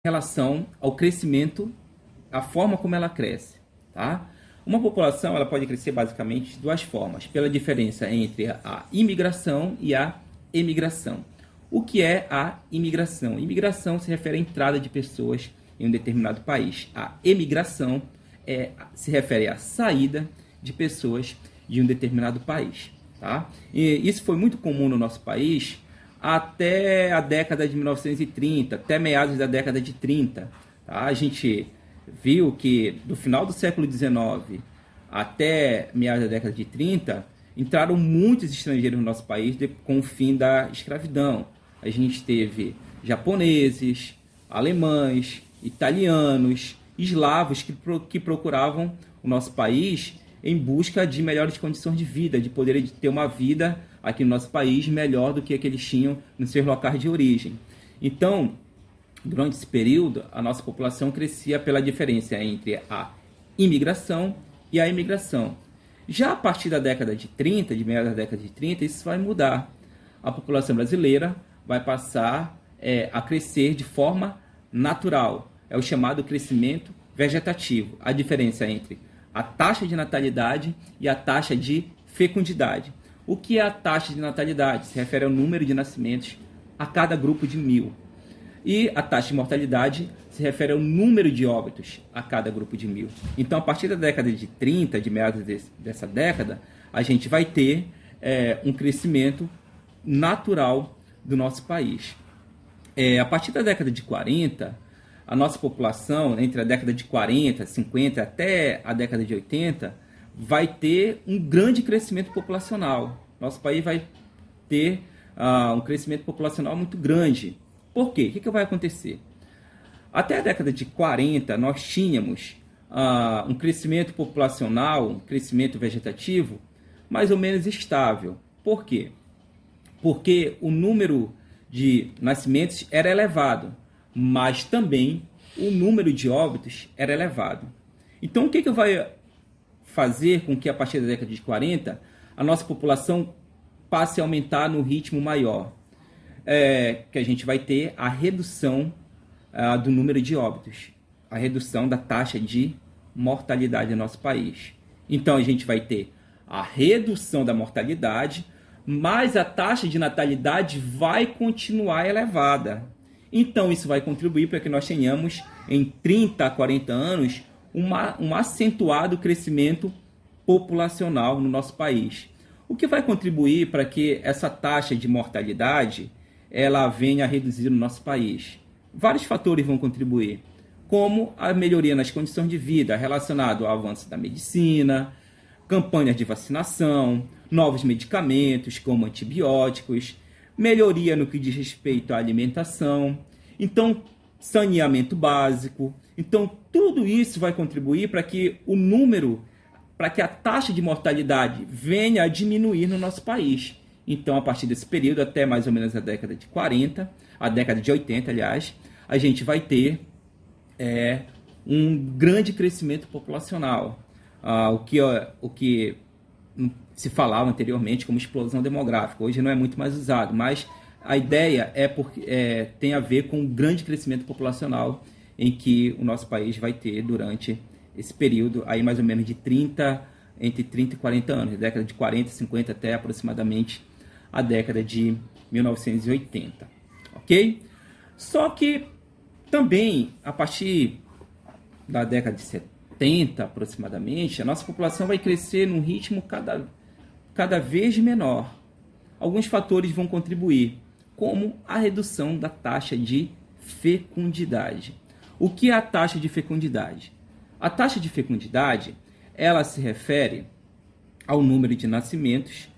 relação ao crescimento, a forma como ela cresce, tá? Uma população ela pode crescer basicamente de duas formas, pela diferença entre a imigração e a emigração. O que é a imigração? Imigração se refere à entrada de pessoas em um determinado país. A emigração se refere à saída de pessoas de um determinado país, tá? E isso foi muito comum no nosso país até a década de 1930, até meados da década de 30. Tá? A gente viu que do final do século XIX até meados da década de 30, entraram muitos estrangeiros no nosso país com o fim da escravidão. A gente teve japoneses, alemães, italianos, eslavos que procuravam o nosso país em busca de melhores condições de vida, de poder ter uma vida aqui no nosso país melhor do que a que eles tinham nos seus locais de origem. Então, durante esse período, a nossa população crescia pela diferença entre a imigração e a imigração. Já a partir da década de 30, de meados da década de 30, isso vai mudar. A população brasileira vai passar a crescer de forma natural. É o chamado crescimento vegetativo. A diferença entre a taxa de natalidade e a taxa de fecundidade. O que é a taxa de natalidade? Se refere ao número de nascimentos a cada grupo de 1000. E a taxa de mortalidade se refere ao número de óbitos a cada grupo de 1000. Então, a partir da década de 30, de meados dessa década, a gente vai ter um crescimento natural do nosso país. A partir da década de 40, a nossa população, entre a década de 40, 50 até a década de 80, vai ter um grande crescimento populacional. Nosso país vai ter um crescimento populacional muito grande. Por quê? O que vai acontecer? Até a década de 40, nós tínhamos um crescimento populacional, um crescimento vegetativo, mais ou menos estável. Por quê? Porque o número de nascimentos era elevado, mas também o número de óbitos era elevado. Então, o que vai fazer com que, a partir da década de 40, a nossa população passe a aumentar no ritmo maior? Que a gente vai ter a redução do número de óbitos, a redução da taxa de mortalidade no nosso país. Então, a gente vai ter a redução da mortalidade, mas a taxa de natalidade vai continuar elevada. Então, isso vai contribuir para que nós tenhamos, em 30 a 40 anos, um acentuado crescimento populacional no nosso país. O que vai contribuir para que essa taxa de mortalidade ela venha a reduzir no nosso país? Vários fatores vão contribuir, como a melhoria nas condições de vida relacionado ao avanço da medicina, campanhas de vacinação, novos medicamentos como antibióticos, melhoria no que diz respeito à alimentação, então saneamento básico. Então tudo isso vai contribuir para que para que a taxa de mortalidade venha a diminuir no nosso país. Então, a partir desse período, até mais ou menos a década de 40, a década de 80, aliás, a gente vai ter um grande crescimento populacional. O que se falava anteriormente como explosão demográfica. Hoje não é muito mais usado, mas a ideia tem a ver com o grande crescimento populacional em que o nosso país vai ter durante esse período, aí mais ou menos entre 30 e 40 anos, década de 40, 50 até aproximadamente a década de 1980, ok? Só que também, a partir da década de 70 aproximadamente, a nossa população vai crescer num ritmo cada vez menor. Alguns fatores vão contribuir, como a redução da taxa de fecundidade. O que é a taxa de fecundidade? A taxa de fecundidade, ela se refere ao número de nascimentos,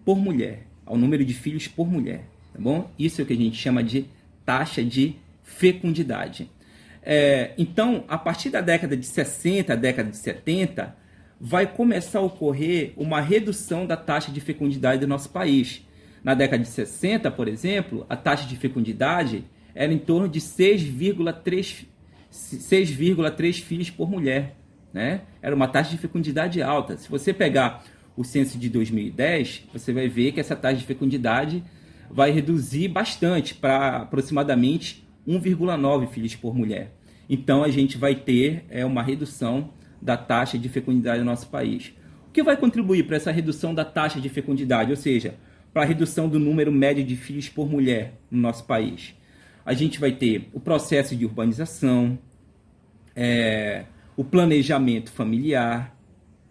por mulher, ao número de filhos por mulher, tá bom? Isso é o que a gente chama de taxa de fecundidade. Então, a partir da década de 60, década de 70, vai começar a ocorrer uma redução da taxa de fecundidade do nosso país. Na década de 60, por exemplo, a taxa de fecundidade era em torno de 6,3 filhos por mulher, né? Era uma taxa de fecundidade alta. Se você pegar o censo de 2010, você vai ver que essa taxa de fecundidade vai reduzir bastante para aproximadamente 1,9 filhos por mulher. Então, a gente vai ter uma redução da taxa de fecundidade no nosso país. O que vai contribuir para essa redução da taxa de fecundidade, ou seja, para a redução do número médio de filhos por mulher no nosso país? A gente vai ter o processo de urbanização, o planejamento familiar,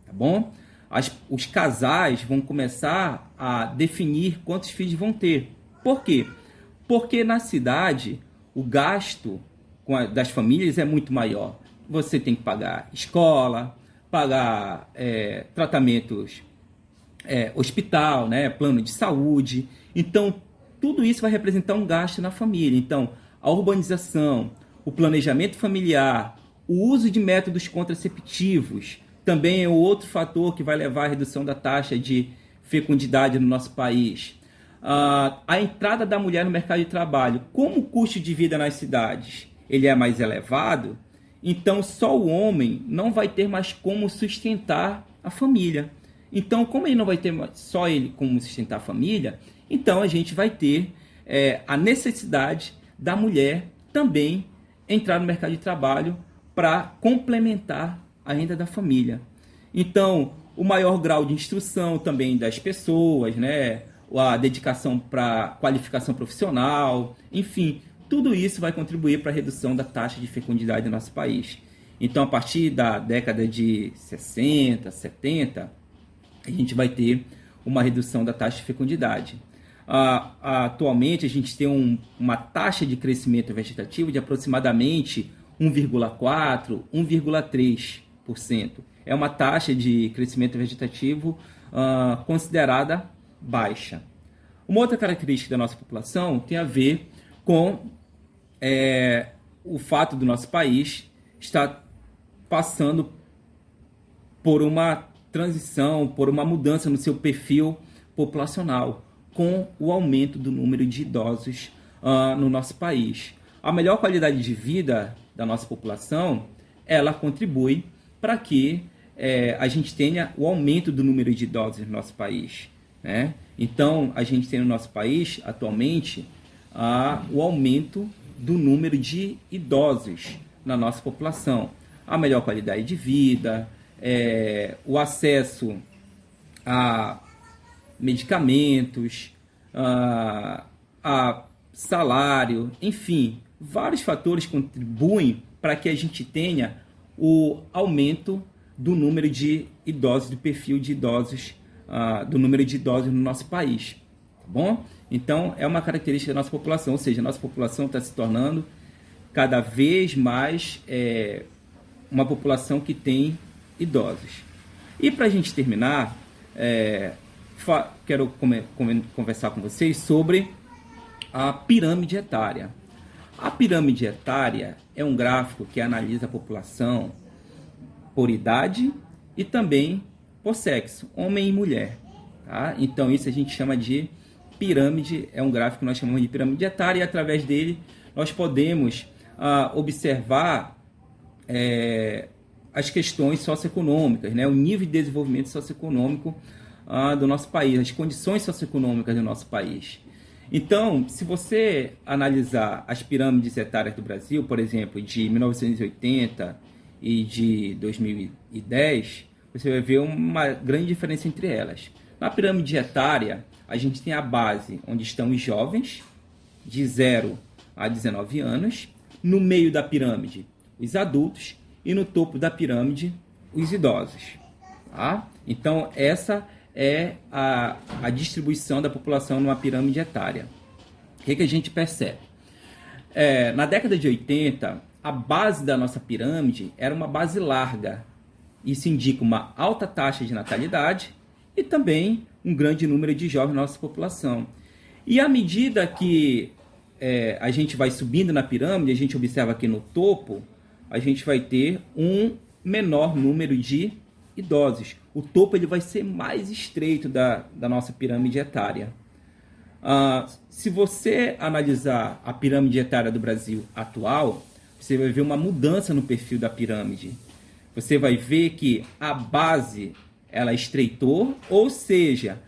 tá bom? Os casais vão começar a definir quantos filhos vão ter. Por quê? Porque na cidade o gasto das famílias é muito maior. Você tem que pagar escola, pagar tratamentos, hospital, né, plano de saúde. Então, tudo isso vai representar um gasto na família. Então, a urbanização, o planejamento familiar, o uso de métodos contraceptivos também é outro fator que vai levar à redução da taxa de fecundidade no nosso país. A entrada da mulher no mercado de trabalho, como o custo de vida nas cidades ele é mais elevado, então só o homem não vai ter mais como sustentar a família. Então, como ele não vai ter só ele como sustentar a família, então a gente vai ter a necessidade da mulher também entrar no mercado de trabalho para complementar a renda da família. Então, o maior grau de instrução também das pessoas, né? A dedicação para qualificação profissional, enfim, tudo isso vai contribuir para a redução da taxa de fecundidade do nosso país. Então, a partir da década de 60, 70, a gente vai ter uma redução da taxa de fecundidade. Atualmente, a gente tem uma taxa de crescimento vegetativo de aproximadamente 1,4%, 1,3%. É uma taxa de crescimento vegetativo considerada baixa. Uma outra característica da nossa população tem a ver com o fato do nosso país estar passando por uma transição, por uma mudança no seu perfil populacional, com o aumento do número de idosos no nosso país. A melhor qualidade de vida da nossa população, ela contribui para que a gente tenha o aumento do número de idosos no nosso país, né? Então, a gente tem no nosso país, atualmente, o aumento do número de idosos na nossa população. A melhor qualidade de vida, o acesso a medicamentos, a salário, enfim, vários fatores contribuem para que a gente tenha o aumento do número de idosos, do perfil de idosos, do número de idosos no nosso país, tá bom? Então, é uma característica da nossa população, ou seja, a nossa população está se tornando cada vez mais uma população que tem idosos. E para a gente terminar, quero conversar com vocês sobre a pirâmide etária. A pirâmide etária é um gráfico que analisa a população por idade e também por sexo, homem e mulher. Tá? Então, isso a gente chama de pirâmide, é um gráfico que nós chamamos de pirâmide etária, e através dele nós podemos observar as questões socioeconômicas, né? O nível de desenvolvimento socioeconômico do nosso país, as condições socioeconômicas do nosso país. Então, se você analisar as pirâmides etárias do Brasil, por exemplo, de 1980 e de 2010, você vai ver uma grande diferença entre elas. Na pirâmide etária, a gente tem a base, onde estão os jovens, de 0 a 19 anos, no meio da pirâmide, os adultos, e no topo da pirâmide, os idosos. Tá? Então, essa é a distribuição da população numa pirâmide etária. O que a gente percebe? Na década de 80, a base da nossa pirâmide era uma base larga. Isso indica uma alta taxa de natalidade e também um grande número de jovens na nossa população. E à medida que a gente vai subindo na pirâmide, a gente observa aqui no topo, a gente vai ter um menor número de idosos. O topo ele vai ser mais estreito da nossa pirâmide etária. Se você analisar a pirâmide etária do Brasil atual, você vai ver uma mudança no perfil da pirâmide. Você vai ver que a base ela estreitou, ou seja,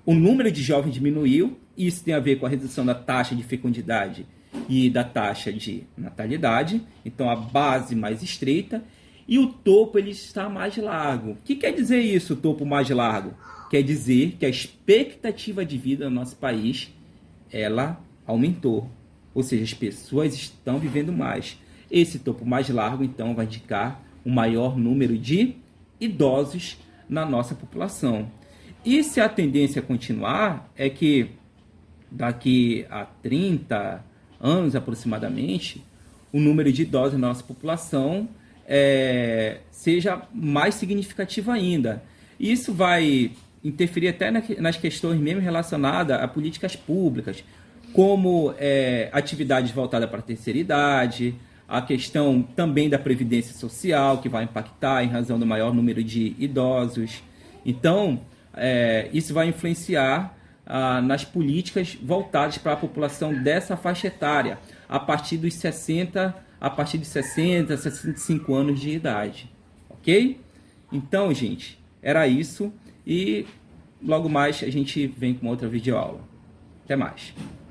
o número de jovens diminuiu Isso tem a ver com a redução da taxa de fecundidade e da taxa de natalidade. Então, a base mais estreita. E o topo ele está mais largo. O que quer dizer isso, o topo mais largo? Quer dizer que a expectativa de vida no nosso país, ela aumentou. Ou seja, as pessoas estão vivendo mais. Esse topo mais largo, então, vai indicar um maior número de idosos na nossa população. E se a tendência continuar, é que daqui a 30 anos aproximadamente, o número de idosos na nossa população seja mais significativo ainda. Isso vai interferir até nas questões mesmo relacionadas a políticas públicas, como atividades voltadas para a terceira idade, a questão também da previdência social, que vai impactar em razão do maior número de idosos. Então, isso vai influenciar nas políticas voltadas para a população dessa faixa etária, a partir de 60, 65 anos de idade. Ok? Então, gente, era isso. E logo mais a gente vem com outra videoaula. Até mais.